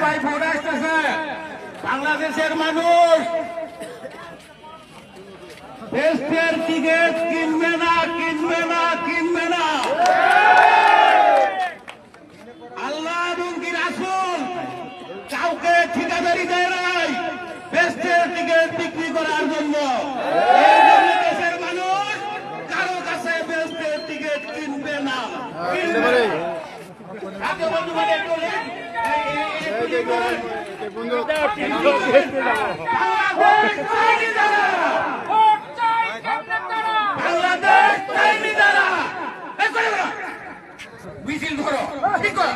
ভাই ভোট আসতেছে, বাংলাদেশের মানুষ দেশের টিকিট কিনবে না, কিনবে না, কিনবে না। আল্লাহ এবং কি রাসূল কাউকে ঠিকাদারি দেয় নাই দেশের টিকিট বিক্রি করার জন্য। এই জন্য দেশের মানুষ কারো কাছে দেশের টিকিট কিনবে না, কিনবে না। মিছিল ধরো, ঠিক করো।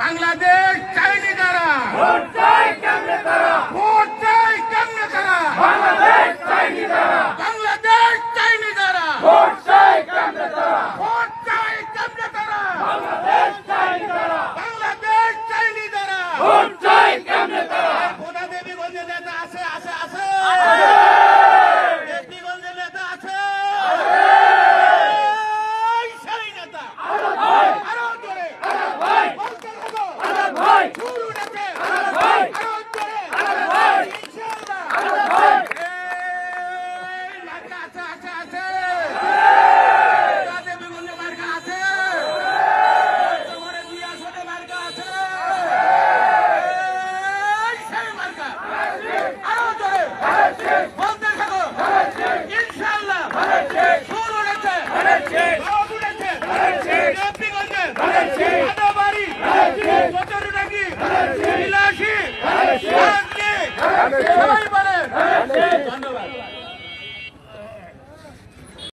বাংলাদেশ চাইনি তারা, ভোট চাই কেমনে তারা, ভোট চাই কেমনে তারা, বাংলাদেশ চাইনি তারা, বাংলাদেশ চাইনি তারা, ভোট চাই কেমনে তারা, ভোট চাই কেমনে তারা, বাংলাদেশ চাইনি তারা, বাংলাদেশ চাইনি তারা, ভোট চাই কেমনে তারা। খোদা দেবীগঞ্জে নেতা আছে, আছে, আছে, দেবীগঞ্জে নেতা আছে, সেই নেতা আরো জোরে ভাই শুরু নেতে ভাই আরো জোরে ভাই ইনশাআল্লাহ ভাই এই মার্কা আছে, আছে, আছে, তাদের বিভিন্ন মার্কা আছে, তোমার দুই আসনে মার্কা আছে, সেই মার্কা আরো জোরে বলতে থাকো ইনশাআল্লাহ শুরু নেতে বাবু নেতে দেবীগঞ্জে আদাবাড়ি চতুর্নাকি বিলাসী সবাই বলেন ধন্যবাদ।